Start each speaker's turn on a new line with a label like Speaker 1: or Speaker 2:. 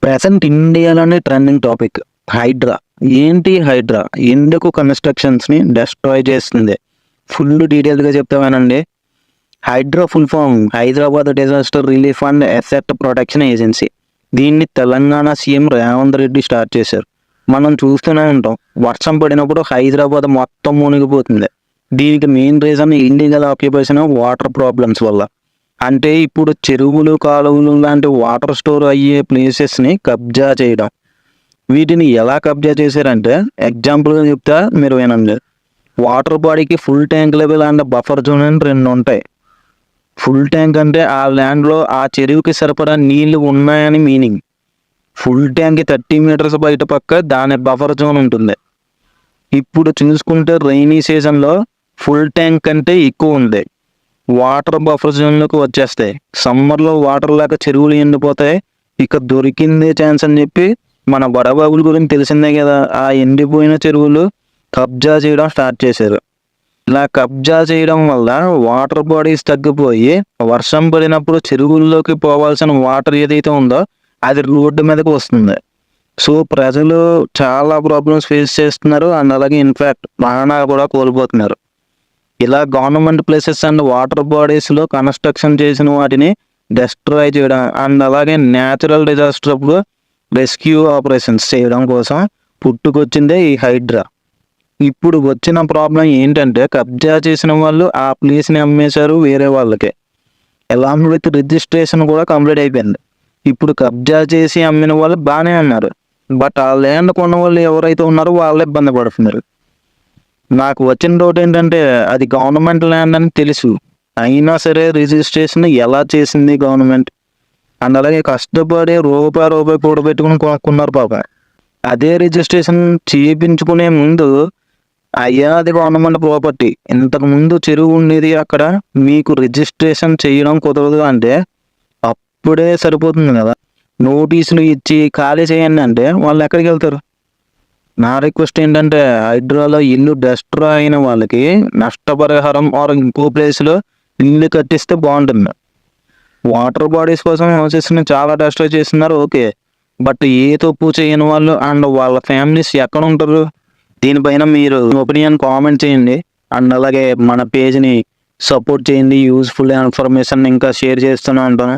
Speaker 1: Present ఇండియాలోనే trending topic Hydraa. ఏంటి హైడ్రా? ఎందుకు కన్స్ట్రక్షన్స్ని డెస్ట్రాయ్ చేస్తుంది? ఫుల్ డీటెయిల్గా చెప్తామేనండి. Hydraa full form Hyderabad disaster relief and asset protection agency. దీన్ని తెలంగాణ సీఎం రేవంత్ రెడ్డి స్టార్ట్ చేశారు. మనం చూస్తూనే ఉంటాం, వర్షం పడినప్పుడు హైదరాబాద్ మొత్తం మునిగిపోతుంది. దీనికి main reason illegal occupation, water problems వల్ల. అంటే ఇప్పుడు చెరువులు, కాలువలు లాంటి వాటర్ స్టోర్ అయ్యే ప్లేసెస్ని కబ్జా చేయడం. వీటిని ఎలా కబ్జా చేశారంటే, ఎగ్జాంపుల్గా చెప్తా, మీరు వినండి. వాటర్ బాడీకి full tank level and buffer zone అని రెండు ఉంటాయి. ఫుల్ ట్యాంక్ అంటే ఆ ల్యాండ్లో ఆ చెరువుకి సరిపడా నీళ్లు ఉన్నాయని మీనింగ్. ఫుల్ ట్యాంక్ 30 మీటర్స్ బయట పక్క దాని బఫర్ జోన్ ఉంటుంది. ఇప్పుడు చూసుకుంటే రైనీ సీజన్లో ఫుల్ ట్యాంక్ కంటే ఎక్కువ ఉంది. వాటర్ బఫర్ జోన్లోకి వచ్చేస్తాయి. సమ్మర్లో వాటర్ లేక చెరువులు ఎండిపోతాయి. ఇక దొరికిందే ఛాన్స్ అని చెప్పి మన బడబాబుల గురించి తెలిసిందే కదా, ఆ ఎండిపోయిన చెరువులు కబ్జా చేయడం స్టార్ట్ చేశారు. ఇలా కబ్జా చేయడం వల్ల వాటర్ బాడీస్ తగ్గిపోయి వర్షం పడినప్పుడు చెరువుల్లోకి పోవాల్సిన వాటర్ ఏదైతే ఉందో అది రోడ్డు మీదకి వస్తుంది. సో ప్రజలు చాలా ప్రాబ్లమ్స్ ఫేస్ చేస్తున్నారు. అండ్ అలాగే ఇన్ఫ్యాక్ట్ ప్రాణాలు కూడా కోల్పోతున్నారు. ఇలా గవర్నమెంట్ ప్లేసెస్ అండ్ వాటర్ బాడీస్లో కన్స్ట్రక్షన్ చేసిన వాటిని డెస్ట్రాయ్ చేయడం, అండ్ అలాగే న్యాచురల్ డిజాస్టర్ అప్పుడు రెస్క్యూ ఆపరేషన్స్ చేయడం కోసం పుట్టుకొచ్చిందే ఈ హైడ్రా. ఇప్పుడు వచ్చిన ప్రాబ్లం ఏంటంటే, కబ్జా చేసిన వాళ్ళు ఆ ప్లేస్ని అమ్మేశారు వేరే వాళ్ళకి. అలాంగ్ విత్ రిజిస్ట్రేషన్ కూడా కంప్లీట్ అయిపోయింది. ఇప్పుడు కబ్జా చేసి అమ్మిన వాళ్ళు బాగానే అన్నారు, బట్ ఆ ల్యాండ్ కొన్న వాళ్ళు ఎవరైతే ఉన్నారో వాళ్ళే ఇబ్బంది పడుతున్నారు. నాకు వచ్చిన డౌట్ ఏంటంటే, అది గవర్నమెంట్ ల్యాండ్ అని తెలుసు, అయినా సరే రిజిస్ట్రేషన్ ఎలా చేసింది గవర్నమెంట్? అండ్ అలాగే కష్టపడి రూపాయి కూడబెట్టుకుని కొనుక్కున్నారు పాప. అదే రిజిస్ట్రేషన్ చేయించుకునే ముందు, అయ్యా అది గవర్నమెంట్ ప్రాపర్టీ, ఇంతకు ముందు చెరువు ఉండేది అక్కడ, మీకు రిజిస్ట్రేషన్ చేయడం కుదరదు అంటే అప్పుడే సరిపోతుంది కదా. నోటీసులు ఇచ్చి ఖాళీ చేయండి అంటే వాళ్ళు ఎక్కడికి వెళ్తారు? నా రిక్వెస్ట్ ఏంటంటే, హైడ్రాలో ఇల్లు డెస్ట్రాయ్ అయిన వాళ్ళకి నష్టపరిహారం ఆర్ ఇంకో ప్లేస్లో ఇల్లు కట్టిస్తే బాగుంటుంది. వాటర్ బాడీస్ కోసం హౌసెస్ని చాలా డెస్ట్రాయ్ చేస్తున్నారు, ఓకే, బట్ ఏ తప్పు చేయని వాళ్ళు అండ్ వాళ్ళ ఫ్యామిలీస్ ఎక్కడ ఉంటారు? దీనిపైన మీరు ఒపీనియన్ కామెంట్ చేయండి. అండ్ అలాగే మన పేజ్ని సపోర్ట్ చేయండి. యూస్ఫుల్ ఇన్ఫర్మేషన్ ఇంకా షేర్ చేస్తూనే ఉంటాను.